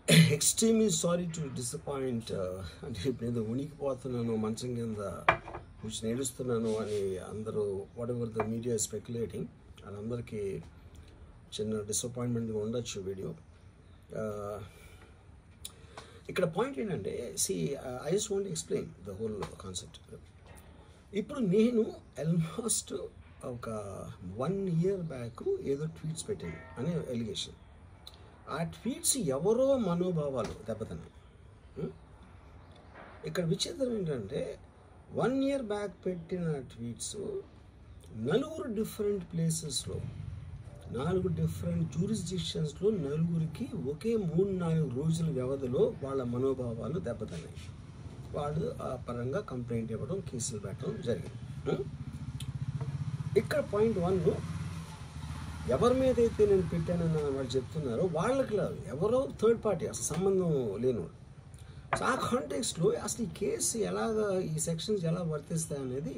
Extremely sorry to disappoint. అంటే ఇప్పుడు ఏదో ఉనికిపోతున్నాను మంచం కింద కూర్చొని ఏడుస్తున్నాను అని అందరూ what ever the media speculating, వాళ్ళందరికీ చిన్న డిసప్పాయింట్మెంట్గా ఉండొచ్చు వీడియో. ఇక్కడ పాయింట్ ఏంటంటే, I just want explain the whole concept. ఇప్పుడు నేను ఆల్మోస్ట్ ఒక 1 year బ్యాక్ ఏదో ట్వీట్స్ పెట్టాను అనే ఎలిగేషన్. ఆ ట్వీట్స్ ఎవరో మనోభావాలు దెబ్బతిన్నాయి. ఇక్కడ విచిత్రం ఏంటంటే 1 year బ్యాక్ పెట్టిన ట్వీట్స్ 4 డిఫరెంట్ ప్లేసెస్లో 4 డిఫరెంట్ జ్యూరిస్డిక్షన్స్లో 4కి ఒకే 3-4 రోజుల వ్యవధిలో వాళ్ళ మనోభావాలు దెబ్బతిన్నాయి. వాళ్ళు ఆ పరంగా కంప్లైంట్ ఇవ్వడం, కేసులు పెట్టడం జరిగింది. ఇక్కడ పాయింట్ 1, ఎవరి మీద అయితే నేను పెట్టానని వాళ్ళు చెప్తున్నారో వాళ్ళకి లేదు, ఎవరో థర్డ్ పార్టీ, అసలు సంబంధం లేనివాడు. సో ఆ కాంటెక్స్లో అసలు ఈ కేసు ఎలాగా, ఈ సెక్షన్స్ ఎలా వర్తిస్తాయి అనేది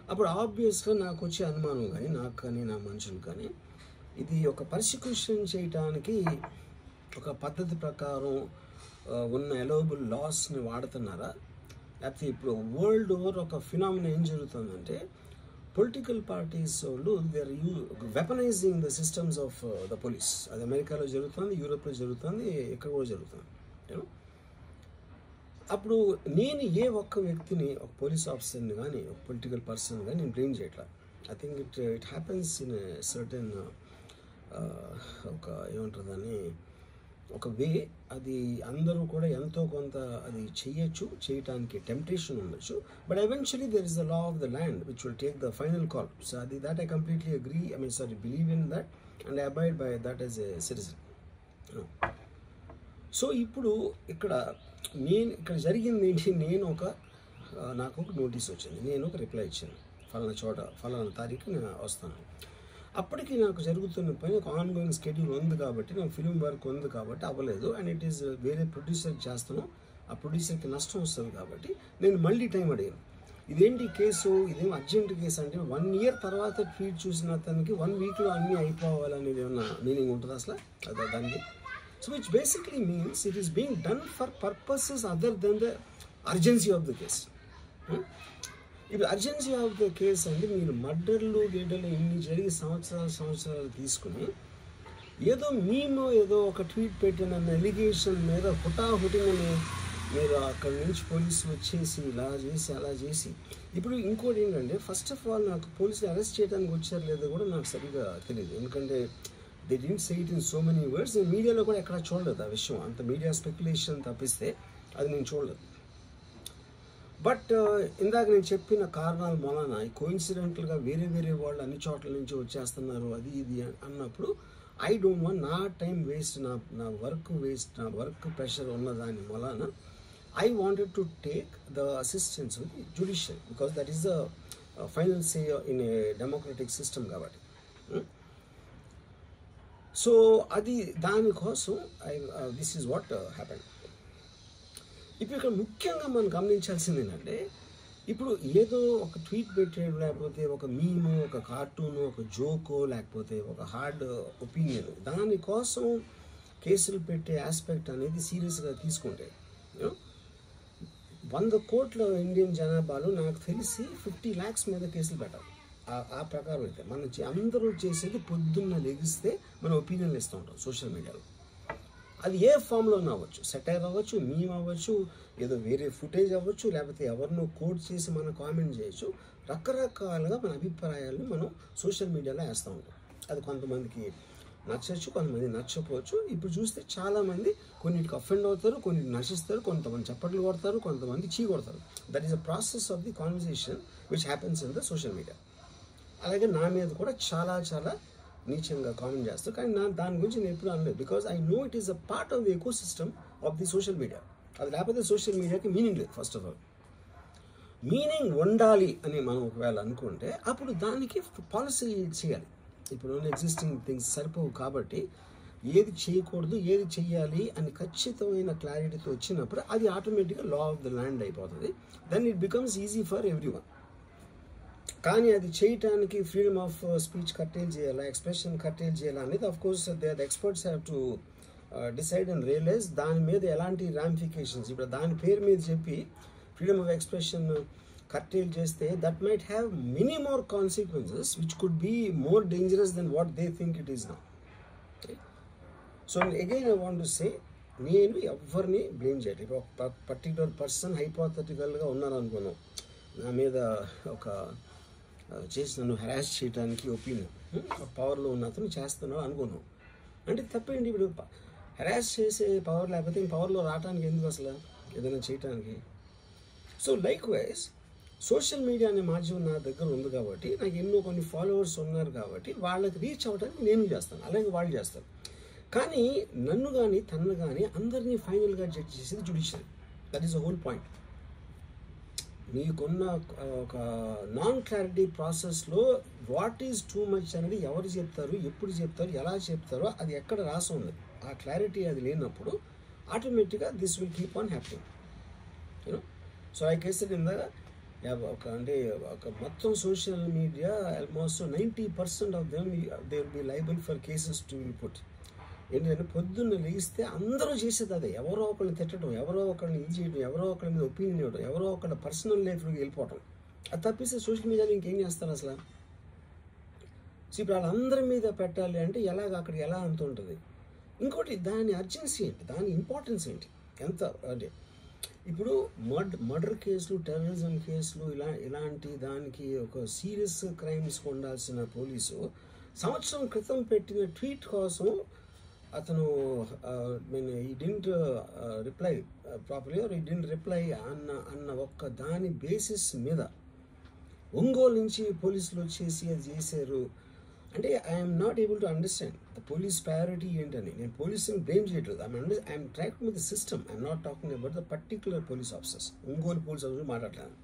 అప్పుడు ఆబ్వియస్గా నాకు వచ్చే అనుమానం కానీ, నాకు కానీ నా మనుషులు కానీ, ఇది ఒక పర్సిక్యూషన్ చేయటానికి ఒక పద్ధతి ప్రకారం ఉన్న అలౌబుల్ లాస్ని వాడుతున్నారా, లేకపోతే ఇప్పుడు వరల్డ్ ఓవర్ ఒక ఫినామినా ఏం జరుగుతుందంటే పొలిటికల్ పార్టీస్ వాళ్ళు they are weaponising the systems of the police. అది అమెరికాలో జరుగుతుంది, యూరోప్లో జరుగుతుంది, ఇక్కడ కూడా జరుగుతుంది. అప్పుడు నేను ఏ ఒక్క వ్యక్తిని, ఒక పోలీస్ ఆఫీసర్ని కానీ, ఒక పొలిటికల్ పర్సన్ కానీ నేను బ్లేమ్ చేయట్లా. I think it happens in certain ఒక ఏమంటారు దాన్ని, ఒక వే. అది అందరూ కూడా ఎంతో కొంత అది చేయటానికి టెంప్టేషన్ ఉండొచ్చు. But eventually there is the law of the land which will take the final call. So అది that I completely agree, believe in that and I abide by that as a citizen. So ఇప్పుడు ఇక్కడ జరిగింది ఏంటి, నాకు ఒక notice వచ్చింది, నేను ఒక రిప్లై ఇచ్చాను, ఫలానా చోట ఫలానా తారీఖు నేను వస్తాను. అప్పటికి నాకు జరుగుతున్న పని ఒక ఆన్గోయింగ్ స్కెడ్యూల్ ఉంది కాబట్టి, నాకు ఫిలిం వర్క్ ఉంది కాబట్టి అవ్వలేదు. అండ్ ఇట్ ఈస్ వేరే ప్రొడ్యూసర్కి చేస్తాను, ఆ ప్రొడ్యూసర్కి నష్టం వస్తుంది కాబట్టి నేను మళ్ళీ టైం అడిగాను. ఇదేంటి కేసు, ఇదేం అర్జెంట్ కేసు అంటే 1 year తర్వాత ట్వీట్ చూసిన అతనికి 1 weekలో అన్నీ అయిపోవాలనేది ఏమన్నా మీనింగ్ ఉంటుంది అసలు దానికి? So which basically means it is being done for purposes other than the urgency of the case. ఇప్పుడు అర్జెన్సీ ఆఫ్ ద కేస్ అంటే మీరు మర్డర్లు గేడర్లు ఇన్ని జరిగి సంవత్సరాలు తీసుకుని ఏదో ఒక ట్వీట్ పెట్టిన ఎలిగేషన్ మీద హుటాహుటిని మీరు అక్కడి నుంచి పోలీసులు వచ్చేసి ఇలా చేసి అలా చేసి. ఇప్పుడు ఇంకోటి ఏంటంటే, ఫస్ట్ ఆఫ్ ఆల్ నాకు పోలీసులు అరెస్ట్ చేయడానికి వచ్చారు లేదో కూడా నాకు సరిగ్గా తెలియదు. ఎందుకంటే they didn't say it in so many words. నేను మీడియాలో కూడా ఎక్కడ చూడలేదు ఆ విషయం, అంత మీడియా స్పెక్యులేషన్ తప్పిస్తే అది నేను చూడలేదు. బట్ ఇందాక నేను చెప్పిన కారణాల వలన కోయిన్సిడెంటల్గా వేరే వాళ్ళు అన్ని చోట్ల నుంచి వచ్చేస్తున్నారు అది ఇది అన్నప్పుడు ఐ డోంట్ వాంట్ నా టైం వేస్ట్, నా వర్క్ వేస్ట్, నా వర్క్ ప్రెషర్ ఉన్న దాని వలన I wanted to take the assistance of the judicial, because that is the final say in a democratic system కాబట్టి. సో అది దానికోసం దిస్ ఈజ్ వాట్ హ్యాపెన్. ఇప్పుడు ఇక్కడ ముఖ్యంగా మనం గమనించాల్సింది ఏంటంటే, ఇప్పుడు ఏదో ఒక ట్వీట్ పెట్టాడు, లేకపోతే ఒక మీము, ఒక కార్టూను, ఒక జోకో, లేకపోతే ఒక హార్డ్ ఒపీనియన్, దానికోసం కేసులు పెట్టే ఆస్పెక్ట్ అనేది సీరియస్గా తీసుకుంటే 100 కోట్ల ఇండియన్ జనాభాలో నాకు తెలిసి 50 lakhs మీద కేసులు పెట్టాలి. ఆ ప్రకారం అయితే అందరూ చేసేది పొద్దున్న లెగిస్తే మనం ఒపీనియన్లు ఇస్తూ ఉంటాం సోషల్ మీడియాలో. అది ఏ ఫామ్లో అవ్వచ్చు, సెటైర్ అవ్వచ్చు, మీమ్ అవ్వచ్చు, ఏదో వేరే ఫుటేజ్ అవ్వచ్చు, లేకపోతే ఎవరినో కోట్ చేసి మనం కామెంట్ చేయొచ్చు. రకరకాలుగా మన అభిప్రాయాలను మనం సోషల్ మీడియాలో వేస్తూ ఉంటాం. అది కొంతమందికి నచ్చచ్చు, కొంతమంది నచ్చకపోవచ్చు. ఇప్పుడు చూస్తే చాలామంది కొన్నిటికి అఫెండ్ అవుతారు, కొన్నిటికి నశిస్తారు, కొంతమంది చప్పట్లు కొడతారు, కొంతమంది చీ కొడతారు. That is a process of the conversation which happens in the social media. అలాగే నా మీద కూడా చాలా నీచంగా కామెంట్ చేస్తారు, కానీ దాని గురించి నేను ఎప్పుడు అనలేదు. Because I know it is a part of the eco system of the social media. అది లేకపోతే సోషల్ మీడియాకి మీనింగ్ లేదు. ఫస్ట్ ఆఫ్ ఆల్ మీనింగ్ ఉండాలి అని మనం ఒకవేళ అనుకుంటే అప్పుడు దానికి పాలసీ చేయాలి. ఇప్పుడు ఎగ్జిస్టింగ్ థింగ్స్ సరిపోవు కాబట్టి ఏది చేయకూడదు, ఏది చెయ్యాలి అని ఖచ్చితమైన క్లారిటీతో వచ్చినప్పుడు అది ఆటోమేటిక్గా లా ఆఫ్ ద ల్యాండ్ అయిపోతుంది. Then it becomes easy for everyone. కానీ అది చేయటానికి ఫ్రీడమ్ ఆఫ్ స్పీచ్ కట్టేల్ చేయాలా, ఎక్స్ప్రెషన్ కట్టేల్ చేయాలా అనేది of course the experts have to decide and realise దాని మీద ఎలాంటి రామిఫికేషన్స్, ఇప్పుడు దాని పేరు మీద చెప్పి ఫ్రీడమ్ ఆఫ్ ఎక్స్ప్రెషన్ కర్టైల్ చేస్తే that might have many more consequences which could be more dangerous than what they think it is now. So again I want to say, నేను ఎవరిని బ్లేమ్ చేయట్లేదు. ఇప్పుడు ఒక పర్టికులర్ పర్సన్ హైపోథెటికల్గా ఉన్నాను అనుకున్నాం, నా మీద ఒక చేసి నన్ను హెరాస్ చేయడానికి ఒపీనియన్ పవర్లో ఉన్న అతను చేస్తున్నాడు అనుకున్నాం, అంటే తప్పేంటి? ఇప్పుడు హెరాస్ చేసే పవర్ లేకపోతే పవర్లో రావడానికి ఎందుకు అసలు ఏదైనా చేయటానికి? So like wise social media అనే మాధ్యమం నా దగ్గర ఉంది కాబట్టి, నాకు ఎన్నో కొన్ని ఫాలోవర్స్ ఉన్నారు కాబట్టి వాళ్ళకి రీచ్ అవ్వడానికి నేను చేస్తాను, అలాగే వాళ్ళు చేస్తారు. కానీ నన్ను కానీ తనను కానీ అందరినీ ఫైనల్గా జడ్జ్ చేసేది judiciary. That is the whole point. మీకున్న ఒక నాన్ క్లారిటీ ప్రాసెస్లో వాట్ ఈజ్ టూ మచ్ అనేది ఎవరు చెప్తారు, ఎప్పుడు చెప్తారు, ఎలా చెప్తారో అది ఎక్కడ రాసి ఉంది, ఆ క్లారిటీ అది లేనప్పుడు ఆటోమేటిక్గా this will keep on happening, you know. So I కేసెడ్ ఇందాక ఒక మొత్తం social media almost 90% of them they will be liable for cases to will put. ఏంటంటే పొద్దున్న లేస్తే అందరూ చేసేది అదే, ఎవరో ఒకరిని తిట్టడం, ఎవరో ఒకరిని ఇది చేయడం, ఎవరో ఒకరి మీద ఒపీనియన్ ఇవ్వడం, ఎవరో ఒకరి పర్సనల్ లైఫ్లోకి వెళ్ళిపోవడం. అది తప్పిస్తే సోషల్ మీడియాలో ఇంకేం చేస్తారు అసలు? సో ఇప్పుడు వాళ్ళందరి మీద పెట్టాలి అంటే అక్కడికి ఎలా అంత ఉంటుంది? ఇంకోటి దాని అర్జెన్సీ ఏంటి, దాని ఇంపార్టెన్స్ ఏంటి, ఎంత అంటే ఇప్పుడు మర్డర్ కేసులు, టెర్రరిజం కేసులు ఇలాంటి దానికి ఒక సీరియస్ క్రైమ్స్కి ఉండాల్సిన పోలీసు సంవత్సరం క్రితం పెట్టిన ట్వీట్ కోసం అతను he didn't reply properly are he didn't reply అన్న ఒక్క దాని బేసిస్ మీద ఒంగోలు నుంచి పోలీసులు వచ్చేసి అది చేశారు అంటే I'm not able to understand the police priority ఏంటని. నేను పోలీసుని బ్లేమ్ చేయట్లేదు, I'm tracking with the system, I'm not talking about the particular police officers. Ongole police officer మాట్లాడలేదు.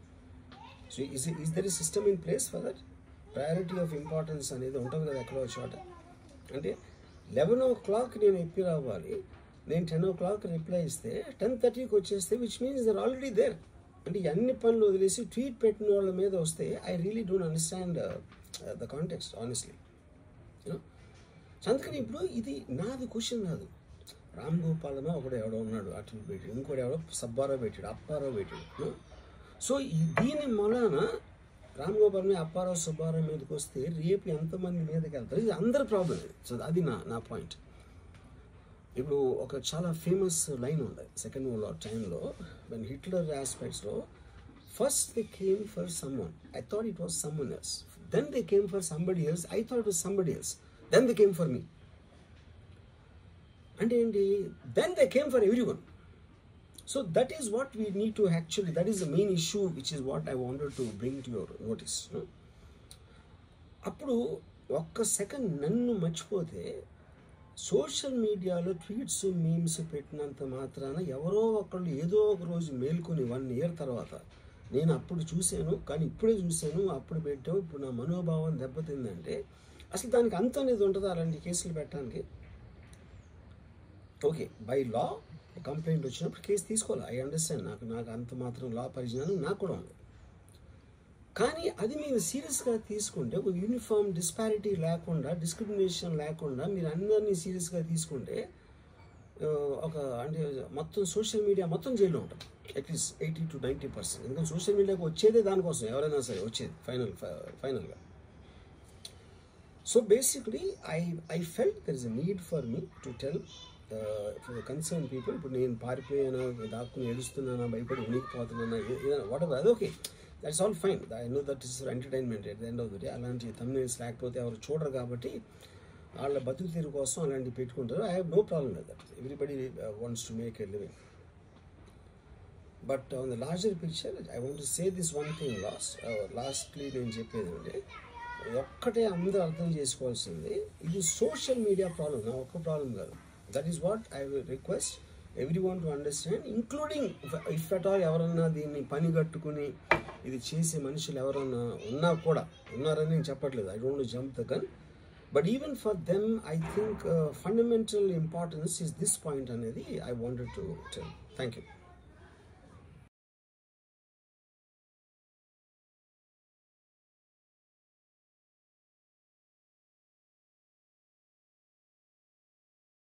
So is there a system in place for that? Priority of importance అనేది ఉంటుంది కదా ఎక్కడో చోట. అంటే 11 o'clock నేను ఎప్పి రావాలి, నేను 10 o'clock రిప్లై ఇస్తే 10:30కి వచ్చేస్తే which means they're already there. అంటే అన్ని పనులు వదిలేసి ట్వీట్ పెట్టిన వాళ్ళ మీద వస్తే I really don't understand the context honestly, you know. అందుకని ఇప్పుడు ఇది నాది క్వశ్చన్ కాదు. రామ్ గోపాలనో ఒకడు ఎవడో ఉన్నాడు అటు పెట్టాడు, ఇంకోటి ఎవడో సబ్బారావు పెట్టాడు, అప్పారావు పెట్టాడు. సో దీని మూలాన రామ్ గోపాల్ మీద అప్పారావు సుబ్బారావు మీదకి వస్తే రేపు ఎంతమంది మీదకి వెళ్తారు? ఇది అందరి ప్రాబ్లం. సో అది నా పాయింట్. ఇప్పుడు ఒక చాలా ఫేమస్ లైన్ ఉంది సెకండ్ వరల్డ్ వార్ టైంలో, వెన్ హిట్లర్ ఆస్పెక్ట్స్లో first they came for someone, I thought it was someone else, then they came for somebody else, I thought it was somebody else, then they came for me. అంటే ఏంటి? Then they came for everyone. So that is what we need to actually, that is the main issue which is what I wanted to bring to your notice. అప్పుడు ఒక్క second నన్ను మర్చిపోతే social మీడియాలో tweets memes పెట్టినంత మాత్రాన ఎవరో ఒకళ్ళు ఏదో ఒక రోజు మేల్కొని 1 year తర్వాత నేను అప్పుడు చూశాను కానీ ఇప్పుడే చూశాను, అప్పుడు పెట్టావు, ఇప్పుడు నా మనోభావం దెబ్బతిందంటే అసలు దానికి అంత అనేది ఉంటుందా అలాంటి కేసులు పెట్టడానికి? ఓకే, బై లా కంప్లైంట్ వచ్చినప్పుడు కేసు తీసుకోవాలి, ఐ అండర్స్టాండ్. నాకు అంత మాత్రం లా పరిజ్ఞానం నాకు కూడా ఉంది. కానీ అది మీరు సీరియస్గా తీసుకుంటే, ఒక యూనిఫామ్ డిస్పారిటీ లేకుండా, డిస్క్రిమినేషన్ లేకుండా మీరు అందరినీ సీరియస్గా తీసుకుంటే అంటే మొత్తం సోషల్ మీడియా మొత్తం జైల్లో ఉంటుంది అట్లీస్ట్ 80 to 90%. ఎందుకంటే సోషల్ మీడియాకి వచ్చేదే దానికోసం, ఎవరైనా సరే వచ్చేది ఫైనల్గా. So basically I felt there is a need for me to tell concern people. ఇప్పుడు నేను పారిపోయానా, దాక్కుని ఏడుస్తున్నానా, భయపడి ఉనికిపోతున్నానా, ఏదైనా వాట్ ఎవర్, అది okay, that's all fine. I know that is for entertainment at the end of the day. అలాంటి thumbnails లేకపోతే ఎవరు చూడరు కాబట్టి వాళ్ళ బతుకు తీరు కోసం అలాంటివి పెట్టుకుంటారు. I have no problem with that. Everybody wants to make a living. But on the larger picture I want to say this one thing lastly నేను చెప్పేది అంటే, ఒక్కటే అందరూ అర్థం చేసుకోవాల్సింది, ఇది సోషల్ మీడియా ప్రాబ్లం, నా ఒక్క ప్రాబ్లం కాదు. That is what I will request everyone to understand, including if at all ఎవరన్నా దీన్ని పని కట్టుకుని ఇది చేసే మనుషులు ఎవరన్నా ఉన్నారని నేను చెప్పట్లేదు. I don't want to jump the gun, but even for them I think fundamental importance is this point అనేది I wanted to tell. Thank you.